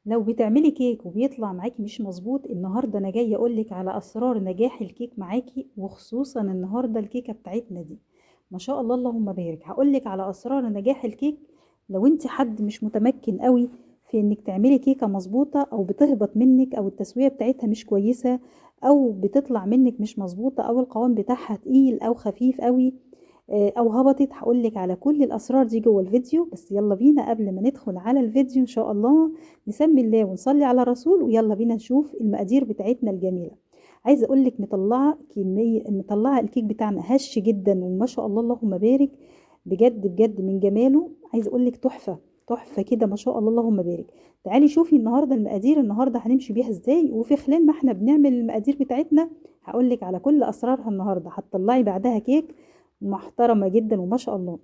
لو بتعملي كيك وبيطلع معاكي مش مظبوط، النهارده انا جايه اقولك على اسرار نجاح الكيك معاكي، وخصوصا النهارده الكيكه بتاعتنا دي ما شاء الله اللهم بارك. هقولك على اسرار نجاح الكيك. لو انت حد مش متمكن قوي في انك تعملي كيكه مظبوطه، او بتهبط منك، او التسويه بتاعتها مش كويسه، او بتطلع منك مش مظبوطه، او القوام بتاعها تقيل او خفيف قوي، او هبطت، هقولك على كل الاسرار دي جوه الفيديو. بس يلا بينا قبل ما ندخل على الفيديو ان شاء الله نسمي الله ونصلي على الرسول، ويلا بينا نشوف المقادير بتاعتنا الجميله. عايزه اقولك مطلعه الكيك بتاعنا هش جدا، وما شاء الله اللهم بارك. بجد بجد من جماله عايزه اقولك تحفه تحفه كده ما شاء الله اللهم بارك. تعالي شوفي النهارده المقادير، النهارده هنمشي بيها ازاي، وفي خلال ما احنا بنعمل المقادير بتاعتنا هقولك على كل اسرارها. النهارده هتطلعي بعدها كيك محترمة جدا وما شاء الله.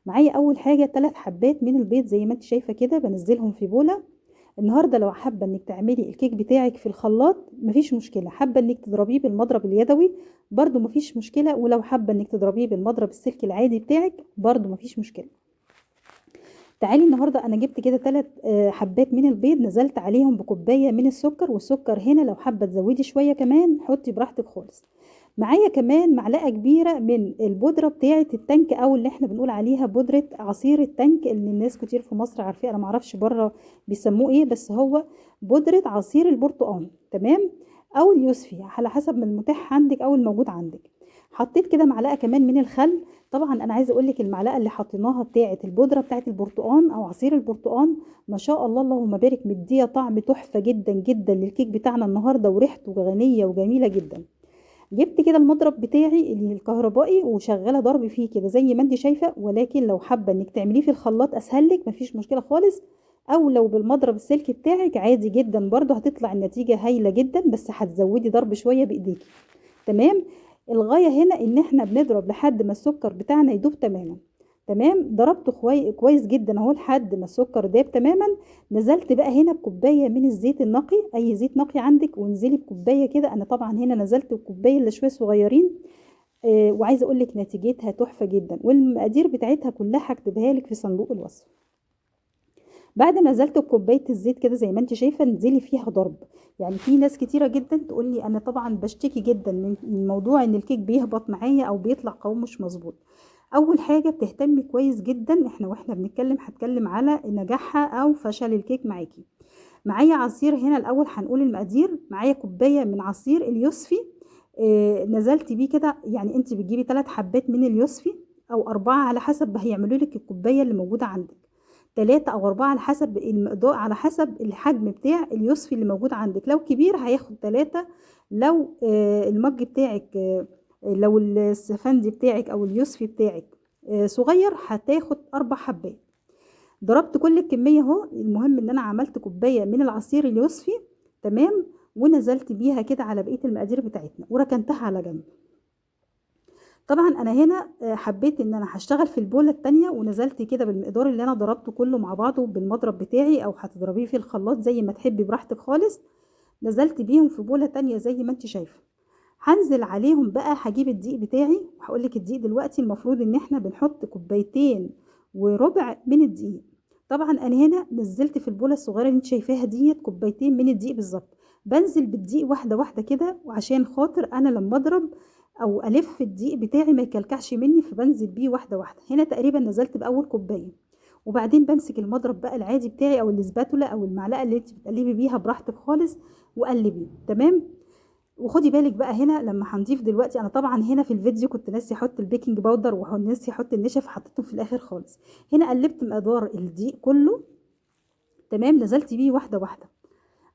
معايا اول حاجة 3 حبات من البيض زي ما انت شايفة كده، بنزلهم في بولة. النهاردة لو حابة انك تعملي الكيك بتاعك في الخلاط مفيش مشكلة، حابة انك تضربيه بالمضرب اليدوي برضو مفيش مشكلة، ولو حابة انك تضربيه بالمضرب السلك العادي بتاعك برضو مفيش مشكلة. تعالي النهاردة انا جبت كده 3 حبات من البيض، نزلت عليهم بكوباية من السكر، والسكر هنا لو حابة تزودي شوية كمان حطي براحتك خالص. معايا كمان معلقة كبيرة من البودرة بتاعة التانك، او اللي احنا بنقول عليها بودرة عصير التانك، اللي الناس كتير في مصر عارفاه، انا معرفش بره بيسموه ايه، بس هو بودرة عصير البرتقال. تمام، او اليوسفي على حسب ما المتاح عندك او الموجود عندك. حطيت كده معلقة كمان من الخل. طبعا انا عايزه اقول لك المعلقه اللي حطيناها بتاعه البودره بتاعه البرتقال او عصير البرتقال ما شاء الله اللهم بارك، مديه طعم تحفه جدا جدا للكيك بتاعنا النهارده، وريحته غنيه وجميله جدا. جبت كده المضرب بتاعي الكهربائي وشغاله ضرب فيه كده زي ما انت شايفه، ولكن لو حابه انك تعمليه في الخلاط اسهل لك مفيش مشكله خالص، او لو بالمضرب السلك بتاعك عادي جدا برضه هتطلع النتيجه هايله جدا، بس هتزودي ضرب شويه بايديكي. تمام. الغايه هنا ان احنا بنضرب لحد ما السكر بتاعنا يدوب تماما. تمام، ضربته كويس جدا اهو لحد ما السكر داب تماما. نزلت بقى هنا بكوبايه من الزيت النقي، اي زيت نقي عندك، وانزلي بكوبايه كده، انا طبعا هنا نزلت بكوبايه اللي شويه صغيرين. وعايزه اقول لك نتيجتها تحفه جدا، والمقادير بتاعتها كلها هكتبها لك في صندوق الوصف. بعد ما نزلت بكوبايه الزيت كده زي ما انت شايفه، انزلي فيها ضرب. يعني في ناس كتيره جدا تقول لي انا طبعا بشتكي جدا من موضوع ان الكيك بيهبط معايا او بيطلع قوام مش مظبوط. اول حاجه بتهتمي كويس جدا، واحنا بنتكلم هتكلم على نجاحها او فشل الكيك معاكي. معايا عصير هنا الاول هنقول المقادير. معايا كوبايه من عصير اليوسفي، نزلت بيه كده، يعني انت بتجيبي 3 حبات من اليوسفي او 4 على حسب هيعملوا لك الكوبايه اللي موجوده عندك. 3 او 4 على حسب المقدار، على حسب الحجم بتاع اليوسفي اللي موجود عندك. لو كبير هياخد 3، لو المج بتاعك لو السفندي بتاعك او اليوسفي بتاعك صغير هتاخد 4 حبات. ضربت كل الكمية اهو، المهم ان انا عملت كوباية من العصير اليوسفي. تمام، ونزلت بيها كده على بقية المقادير بتاعتنا وركنتها على جنب. طبعا انا هنا حبيت ان انا هشتغل في البولة التانية، ونزلت كده بالمقدار اللي انا ضربته كله مع بعضه بالمضرب بتاعي، او هتضربيه في الخلاط زي ما تحبي براحتك خالص. نزلت بيهم في بولة تانية زي ما انت شايفة. هنزل عليهم بقى، هجيب الدقيق بتاعي، وهقولك الدقيق دلوقتي المفروض ان احنا بنحط كوبايتين وربع من الدقيق. طبعا انا هنا نزلت في البوله الصغيره اللي انت شايفاها ديت كوبايتين من الدقيق بالظبط. بنزل بالدقيق واحده واحده كده، وعشان خاطر انا لما اضرب او الف الدقيق بتاعي ما يكلكعش مني، فبنزل بيه واحده واحده. هنا تقريبا نزلت باول كوبايه، وبعدين بمسك المضرب بقى العادي بتاعي او الاسباتولا او المعلقه اللي انت بتقلبي بيها براحتك خالص، وقلبي. تمام. وخدي بالك بقى هنا لما هنضيف دلوقتي، انا طبعا هنا في الفيديو كنت ناسي احط البيكنج باودر وناسي احط النشا، فحطيته في الاخر خالص. هنا قلبت مقدار الدقيق كله. تمام، نزلت بيه واحده واحده.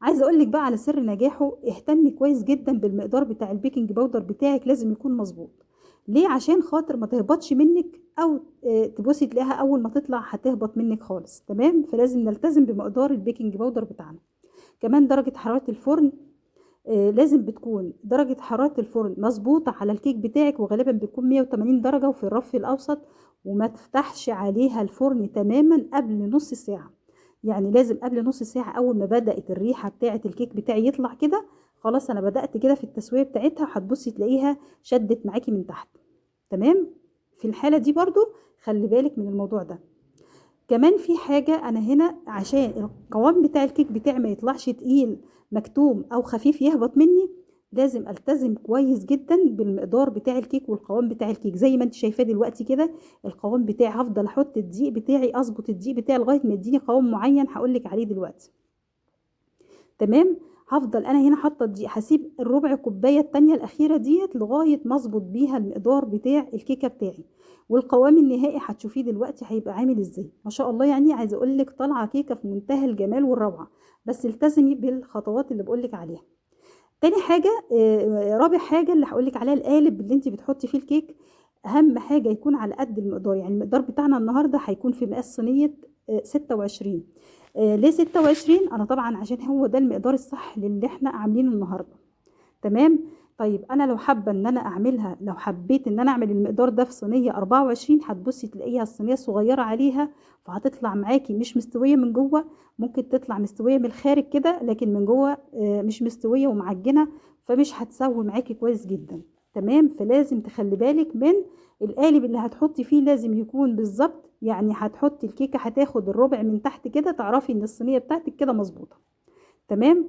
عايزه اقول لك بقى على سر نجاحه، اهتمي كويس جدا بالمقدار بتاع البيكنج باودر بتاعك، لازم يكون مظبوط. ليه؟ عشان خاطر ما تهبطش منك، او تبصي تلاقيها اول ما تطلع هتهبط منك خالص. تمام، فلازم نلتزم بمقدار البيكنج باودر بتاعنا. كمان درجه حراره الفرن، لازم بتكون درجة حرارة الفرن مظبوطة على الكيك بتاعك، وغالبا بتكون 180 درجة وفي الرف الأوسط. وما تفتحش عليها الفرن تماما قبل نص ساعة. يعني لازم قبل نص ساعة، أول ما بدأت الريحة بتاعة الكيك بتاعي يطلع كده، خلاص أنا بدأت كده في التسوية بتاعتها، وهتبصي تلاقيها شدت معاكي من تحت. تمام. في الحالة دي برضو خلي بالك من الموضوع ده. كمان في حاجة أنا هنا عشان القوام بتاع الكيك بتاعي ما يطلعش تقيل مكتوم أو خفيف يهبط مني، لازم ألتزم كويس جدا بالمقدار بتاع الكيك والقوام بتاع الكيك زي ما انت شايفاه دلوقتي كده. القوام بتاعي هفضل أحط الدقيق بتاعي، أظبط الدقيق بتاعي لغاية ما يديني قوام معين هقولك عليه دلوقتي. تمام. هفضل انا هنا حاطه الدقيق، هسيب الربع كوبايه التانية الاخيره ديت لغايه ما اظبط بيها المقدار بتاع الكيكه بتاعي. والقوام النهائي هتشوفيه دلوقتي هيبقى عامل ازاي، ما شاء الله. يعني عايزه اقول لك طالعه كيكه في منتهى الجمال والروعه، بس التزمي بالخطوات اللي بقول لك عليها. تاني حاجه، رابع حاجه اللي هقول لك عليها، القالب اللي انت بتحطي فيه الكيك. اهم حاجه يكون على قد المقدار، يعني المقدار بتاعنا النهارده هيكون في مقاس صينيه 26. ليه 26؟ انا طبعا عشان هو ده المقدار الصح للي احنا عاملينه النهارده. تمام. طيب انا لو حابه ان انا اعملها، لو حبيت ان انا اعمل المقدار ده في صينيه 24، هتبصي تلاقيها الصينيه صغيره عليها، فهتطلع معاكي مش مستويه من جوه. ممكن تطلع مستويه من الخارج كده، لكن من جوه مش مستويه ومعجنه، فمش هتسوي معاكي كويس جدا. تمام. فلازم تخلي بالك من القالب اللي هتحطي فيه، لازم يكون بالظبط. يعني هتحطي الكيكه هتاخد الربع من تحت كده، تعرفي ان الصينيه بتاعتك كده مظبوطه. تمام.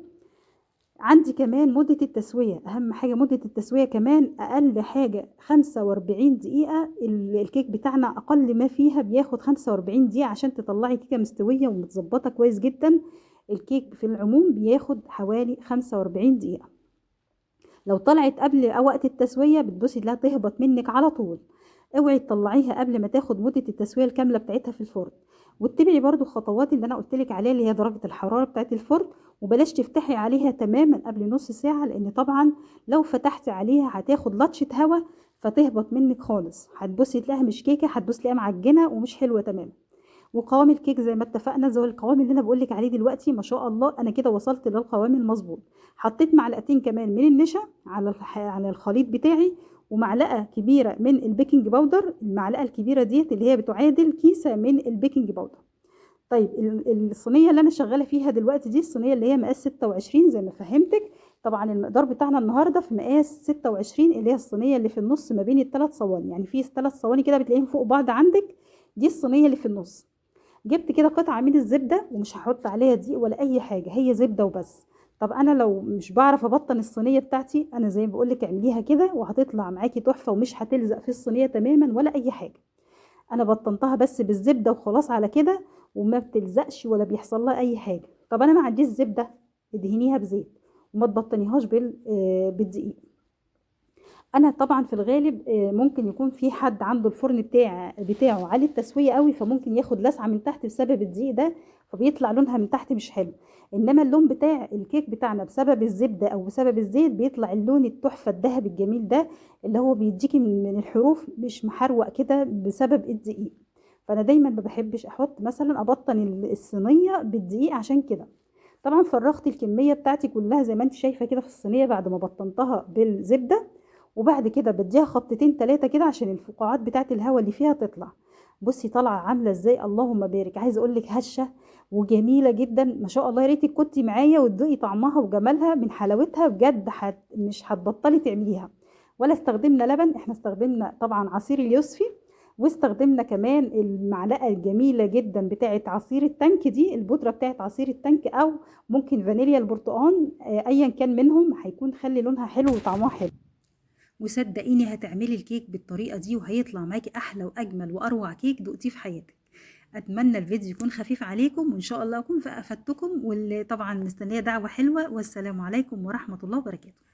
عندي كمان مدة التسوية، أهم حاجة مدة التسوية كمان أقل حاجة 45 دقيقة. الكيك بتاعنا أقل ما فيها بياخد 45 دقيقة عشان تطلعي كيكة مستوية ومتظبطة كويس جدا. الكيك في العموم بياخد حوالي 45 دقيقة. لو طلعت قبل وقت التسوية بتبصي تلاقيها تهبط منك على طول. اوعي تطلعيها قبل ما تاخد مدة التسوية الكاملة بتاعتها في الفرن. واتبعي برضو الخطوات اللي انا قلتلك عليها، اللي هي درجة الحرارة بتاعت الفرن. وبلاش تفتحي عليها تماما قبل نص ساعة، لان طبعا لو فتحتي عليها هتاخد لطشة هوا فتهبط منك خالص، هتبصي تلاقيها مش كيكة، هتبصي تلاقيها معجنة ومش حلوة تماما. وقوام الكيك زي ما اتفقنا زي القوام اللي انا بقولك عليه دلوقتي، ما شاء الله انا كده وصلت للقوام المظبوط. حطيت معلقتين كمان من النشا على الخليط بتاعي، ومعلقه كبيره من البيكنج باودر. المعلقه الكبيره ديت اللي هي بتعادل كيسه من البيكنج باودر. طيب الصينيه اللي انا شغاله فيها دلوقتي دي الصينيه اللي هي مقاس 26 زي ما فهمتك. طبعا المقدار بتاعنا النهارده في مقاس 26، اللي هي الصينيه اللي في النص ما بين الثلاث صواني، يعني في ثلاث صواني كده بتلاقيهم فوق بعض عندك. دي الصينيه اللي في النص. جبت كده قطعة من الزبدة، ومش هحط عليها دقيق ولا اي حاجة، هي زبدة وبس. طب انا لو مش بعرف ابطن الصينية بتاعتي، انا زي ما بقولك اعمليها كده وهتطلع معاكي تحفة، ومش هتلزق في الصينية تماما ولا اي حاجة. انا بطنتها بس بالزبدة وخلاص على كده، وما بتلزقش ولا بيحصل لها اي حاجة. طب انا ما عنديش زبدة، ادهنيها بزيت وما تبطنيهاش بالدقيق. انا طبعا في الغالب ممكن يكون في حد عنده الفرن بتاعه عالي التسويه قوي، فممكن ياخد لسعه من تحت بسبب الدقيق ده، فبيطلع لونها من تحت مش حلو. انما اللون بتاع الكيك بتاعنا بسبب الزبده او بسبب الزيت بيطلع اللون التحفه الذهبي الجميل ده، اللي هو بيديكي من الحروف مش محروق كده بسبب الدقيق. فانا دايما ما بحبش احط مثلا ابطن الصينيه بالدقيق عشان كده. طبعا فرغت الكميه بتاعتي كلها زي ما انت شايفه كده في الصينيه بعد ما بطنتها بالزبده. وبعد كده بديها خبطتين تلاتة كده عشان الفقاعات بتاعت الهواء اللي فيها تطلع. بصي طالعه عامله ازاي، اللهم بارك. عايزه اقول لك هشه وجميله جدا ما شاء الله. يا ريتك كنتي معايا وتدوقي طعمها وجمالها من حلاوتها بجد، مش هتبطلي تعمليها. ولا استخدمنا لبن، احنا استخدمنا طبعا عصير اليوسفي. واستخدمنا كمان المعلقه الجميله جدا بتاعه عصير التانك دي، البودره بتاعه عصير التانك، او ممكن فانيليا البرتقال، ايا كان منهم هيكون خلي لونها حلو وطعمها حلو. وصدقيني هتعملي الكيك بالطريقة دي وهيطلع معاكي أحلى وأجمل وأروع كيك دقتيه في حياتك. أتمنى الفيديو يكون خفيف عليكم، وإن شاء الله أكون أفدتكم، واللي طبعا مستنية دعوة حلوة. والسلام عليكم ورحمة الله وبركاته.